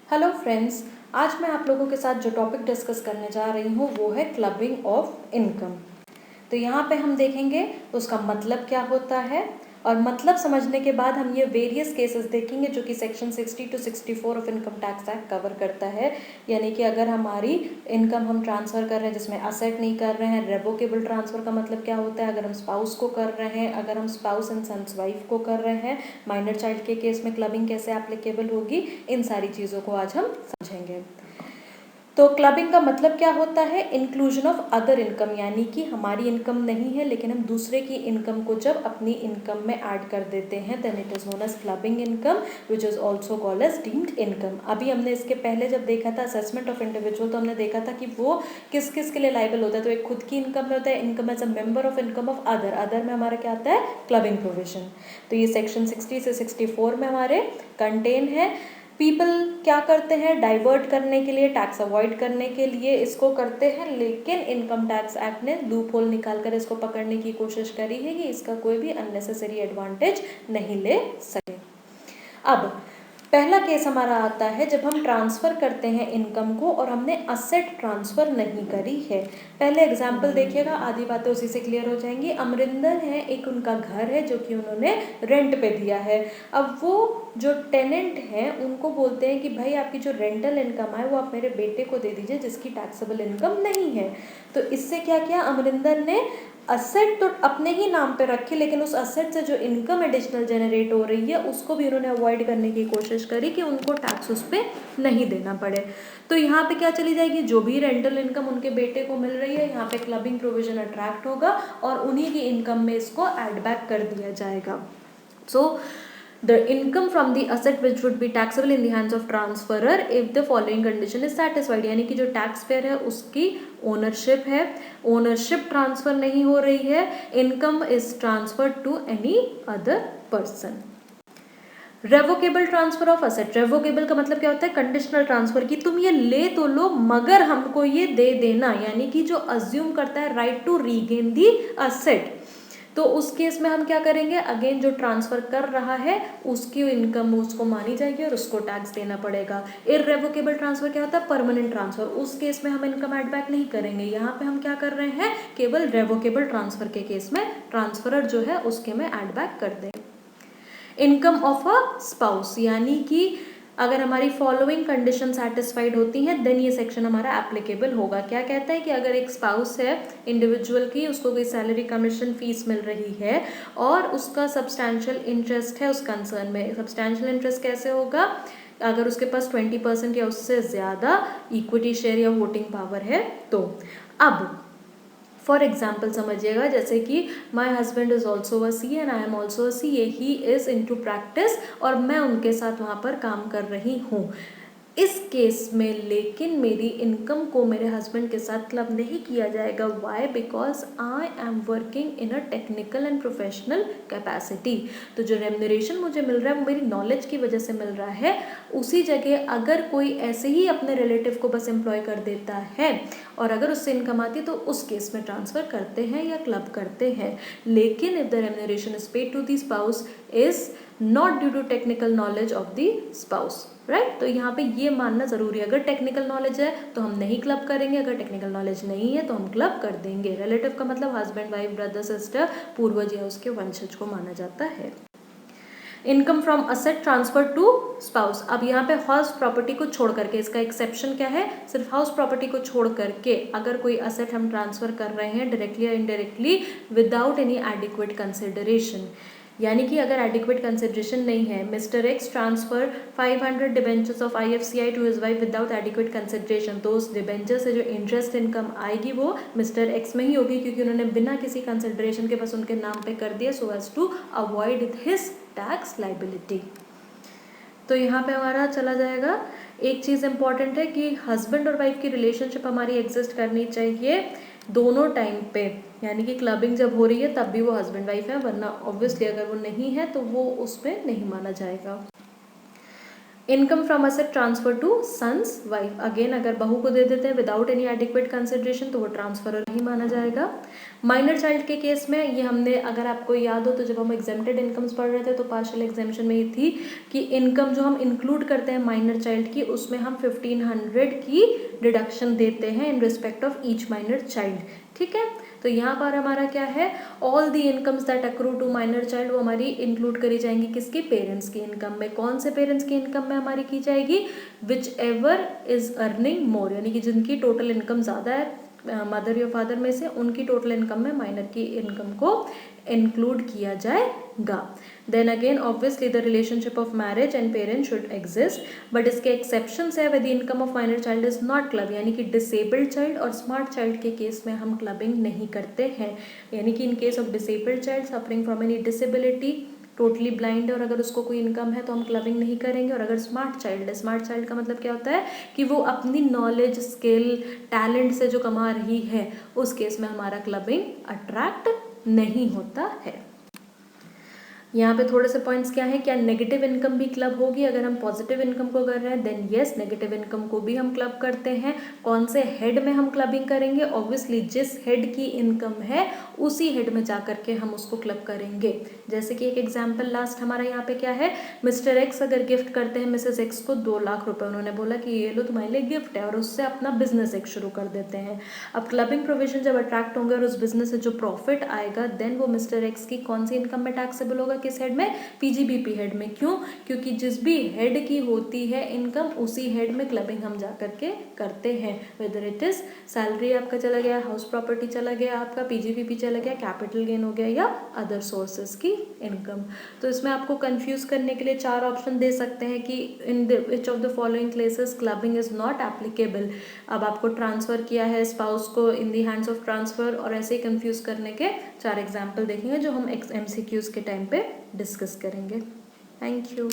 Hello friends, आज मैं आप लोगों के साथ जो टॉपिक डिस्कस करने जा रही हूँ वो है क्लबिंग ऑफ इनकम। तो यहाँ पे हम देखेंगे उसका मतलब क्या होता है और मतलब समझने के बाद हम ये वेरियस केसेस देखेंगे जो कि section 60 to 64 of income tax act cover करता है। यानी कि अगर हमारी इनकम हम ट्रांसफ़र कर रहे हैं जिसमें असेट नहीं कर रहे हैं, रेवोकेबल ट्रांसफ़र का मतलब क्या होता है, अगर हम स्पाउस को कर रहे हैं, अगर हम स्पाउस एंड सन्स वाइफ को कर रहे हैं, माइनर चाइल्ड के केस में क्लबिंग कैसे एप्लीकेबल होगी, इन सारी चीज़ों को आज हम समझेंगे। तो क्लबिंग का मतलब क्या होता है, इंक्लूजन ऑफ अदर इनकम, यानी कि हमारी इनकम नहीं है लेकिन हम दूसरे की इनकम को जब अपनी इनकम में ऐड कर देते हैं, then it is known as clubbing income which is also called as deemed income. अभी हमने इसके पहले जब देखा था असेसमेंट ऑफ इंडिविजुअल, तो हमने देखा था कि वो किस किस के लिए लाइबल होता है। तो एक खुद की इनकम में होता है income as a member of income of other में हमारा क्या आता है, क्लबिंग प्रोविजन। तो ये सेक्शन 60 से 64 में हमारे कंटेन है। पीपल क्या करते हैं, डाइवर्ट करने के लिए, टैक्स अवॉइड करने के लिए इसको करते हैं, लेकिन इनकम टैक्स एक्ट ने लूप होल निकाल कर इसको पकड़ने की कोशिश करी है कि इसका कोई भी अननेसेसरी एडवांटेज नहीं ले सके। अब पहला केस हमारा आता है जब हम ट्रांसफ़र करते हैं इनकम को और हमने असेट ट्रांसफ़र नहीं करी है। पहले एग्जाम्पल देखिएगा, आधी बातें उसी से क्लियर हो जाएंगी। अमरिंदर है, एक उनका घर है जो कि उन्होंने रेंट पे दिया है। अब वो जो टेनेंट हैं उनको बोलते हैं कि भाई आपकी जो रेंटल इनकम है वो आप मेरे बेटे को दे दीजिए जिसकी टैक्सेबल इनकम नहीं है। तो इससे क्या किया, अमरिंदर ने असेट तो अपने ही नाम पे रखी, लेकिन उस असेट से जो इनकम एडिशनल जनरेट हो रही है उसको भी उन्होंने अवॉइड करने की कोशिश करी कि उनको टैक्स उस पर नहीं देना पड़े। तो यहाँ पे क्या चली जाएगी, जो भी रेंटल इनकम उनके बेटे को मिल रही है, यहाँ पे क्लबिंग प्रोविजन अट्रैक्ट होगा और उन्हीं की इनकम में इसको एड बैक कर दिया जाएगा। सो the income from the asset which would be taxable in the hands of transferor if the following condition is satisfied, यानी कि जो टैक्स पेयर है उसकी ओनरशिप है, ओनरशिप ट्रांसफर नहीं हो रही है, income is transfer to any other person. Revocable transfer of asset, revocable का मतलब क्या होता है, कंडीशनल ट्रांसफर की तुम ये ले तो लो मगर हमको ये दे देना, यानी कि जो अज्यूम करता है right to regain the asset. तो उस केस में हम क्या करेंगे, अगेन जो ट्रांसफर कर रहा है उसकी इनकम उसको मानी जाएगी और उसको टैक्स देना पड़ेगा। इररेवोकेबल ट्रांसफर क्या होता है, परमानेंट ट्रांसफर, उस केस में हम इनकम एड बैक नहीं करेंगे। यहाँ पे हम क्या कर रहे हैं, केवल रेवोकेबल ट्रांसफर के केस में ट्रांसफरर जो है उसके में एड बैक कर दें। इनकम ऑफ अ स्पाउस, यानी कि अगर हमारी फॉलोइंग कंडीशन सेटिस्फाइड होती हैं देन ये सेक्शन हमारा एप्लीकेबल होगा। क्या कहता है कि अगर एक स्पाउस है इंडिविजुअल की, उसको कोई सैलरी कमीशन फीस मिल रही है और उसका सब्सटैंशियल इंटरेस्ट है उस कंसर्न में। सब्सटैंशियल इंटरेस्ट कैसे होगा, अगर उसके पास 20% या उससे ज़्यादा इक्विटी शेयर या वोटिंग पावर है तो। अब फॉर एग्जाम्पल समझिएगा, जैसे कि my husband is also a C and I am also a C A, he is into practice और मैं उनके साथ वहाँ पर काम कर रही हूँ। इस केस में लेकिन मेरी इनकम को मेरे हस्बैंड के साथ क्लब नहीं किया जाएगा। Why, because I am working in a technical and professional capacity. तो जो रेम्यूनरेशन मुझे मिल रहा है वो मेरी नॉलेज की वजह से मिल रहा है। उसी जगह अगर कोई ऐसे ही अपने रिलेटिव को बस एम्प्लॉय कर देता है और अगर उससे इनकम आती है तो उस केस में ट्रांसफ़र करते हैं या क्लब करते हैं। लेकिन if the remuneration is paid to the spouse is not due to technical knowledge of the spouse, right. तो यहाँ पे ये मानना ज़रूरी है, अगर टेक्निकल नॉलेज है तो हम नहीं क्लब करेंगे, अगर टेक्निकल नॉलेज नहीं है तो हम क्लब कर देंगे। रिलेटिव का मतलब हस्बैंड, वाइफ, ब्रदर, सिस्टर, पूर्वज या उसके वंशज को माना जाता है। Income from asset transfer to spouse, अब यहाँ पे हाउस प्रॉपर्टी को छोड़ करके, इसका एक्सेप्शन क्या है, सिर्फ हाउस प्रॉपर्टी को छोड़ करके अगर कोई असेट हम ट्रांसफर कर रहे हैं डायरेक्टली या indirectly without any adequate consideration, यानी कि अगर एडिक्वेट कंसिडरेशन नहीं है, mister X transfer 500 debentures of IFCI to his wife without adequate consideration, तो उस डिबेंचर से जो इंटरेस्ट इनकम आएगी वो मिस्टर एक्स में ही होगी क्योंकि उन्होंने बिना किसी कंसिडरेशन के बस उनके नाम पे कर दिया so as to avoid his tax liability. तो यहाँ पे हमारा चला जाएगा। एक चीज़ इंपॉर्टेंट है कि हस्बैंड और वाइफ की रिलेशनशिप हमारी एग्जिस्ट करनी चाहिए दोनों टाइम पे, यानी कि क्लबिंग जब हो रही है तब भी वो हस्बैंड वाइफ है, वरना ऑब्वियसली अगर वो नहीं है तो वो उस पर नहीं माना जाएगा। Income from asset transfer to son's wife, again अगर बहू को दे देते हैं विदाउट एनी एडिक्वेट कंसिडरेशन तो वो ट्रांसफर नहीं माना जाएगा। माइनर चाइल्ड के केस में ये हमने, अगर आपको याद हो तो जब हम एग्जेम्प्टेड इनकम्स पढ़ रहे थे तो पार्शियल एग्जामिशन में ये थी कि इनकम जो हम इंक्लूड करते हैं माइनर चाइल्ड की, उसमें हम 1500 की डिडक्शन देते हैं in respect of each minor child. ठीक है, तो यहाँ पर हमारा क्या है, all the incomes that accrue to minor child वो हमारी इंक्लूड करी जाएंगी किसकी, पेरेंट्स की इनकम में। कौन से पेरेंट्स की इनकम में हमारी की जाएगी, which ever is earning more, यानी कि जिनकी टोटल इनकम ज़्यादा है मदर या फादर में से, उनकी टोटल इनकम में माइनर की इनकम को इंक्लूड किया जाएगा। Then again obviously the relationship of marriage and parents should exist, but इसके एक्सेप्शंस है, with income of minor child is not club, यानी कि डिसेबल्ड चाइल्ड और स्मार्ट चाइल्ड के केस में हम क्लबिंग नहीं करते हैं। यानी कि in case of disabled child suffering from any disability, totally blind है और अगर उसको कोई इनकम है तो हम क्लबिंग नहीं करेंगे। और अगर स्मार्ट चाइल्ड है, स्मार्ट चाइल्ड का मतलब क्या होता है कि वो अपनी नॉलेज, स्किल, टैलेंट से जो कमा रही है, उस केस में हमारा क्लबिंग अट्रैक्ट नहीं होता है। यहाँ पे थोड़े से पॉइंट्स क्या है, क्या नेगेटिव इनकम भी क्लब होगी अगर हम पॉजिटिव इनकम को कर रहे हैं, देन यस नेगेटिव इनकम को भी हम क्लब करते हैं। कौन से हेड में हम क्लबिंग करेंगे, ऑब्वियसली जिस हेड की इनकम है उसी हेड में जा करके हम उसको क्लब करेंगे। जैसे कि एक एग्जाम्पल लास्ट हमारा यहाँ पे क्या है, मिस्टर एक्स अगर गिफ्ट करते हैं मिसेस एक्स को 2 लाख रुपए, उन्होंने बोला कि ये लो तुम्हारे लिए गिफ्ट है, और उससे अपना बिजनेस एक शुरू कर देते हैं। अब क्लबिंग प्रोविजन जब अट्रैक्ट होंगे और उस बिजनेस से जो प्रॉफिट आएगा, देन वो मिस्टर एक्स की कौन सी इनकम में टैक्सेबल होगा, किस हेड में, पीजीबीपी हेड में। क्यों, क्योंकि जिस भी हेड की होती है इनकम, उसी हेड में क्लबिंग हम जा करके करते हैं। वेदर इट इज सैलरी आपका चला गया, हाउस प्रॉपर्टी चला गया आपका, पीजीबीपी चला गया, कैपिटल गेन हो गया, या अदर सोर्सेज की इनकम। तो इसमें आपको कंफ्यूज करने के लिए 4 ऑप्शन दे सकते हैं कि in which of the following cases clubbing is not applicable. अब आपको ट्रांसफर किया है स्पाउस को in the hands of transfer, और ऐसे ही कंफ्यूज करने के 4 एग्जाम्पल देखेंगे जो हम MCQs के टाइम पे डिस्कस करेंगे। Thank you.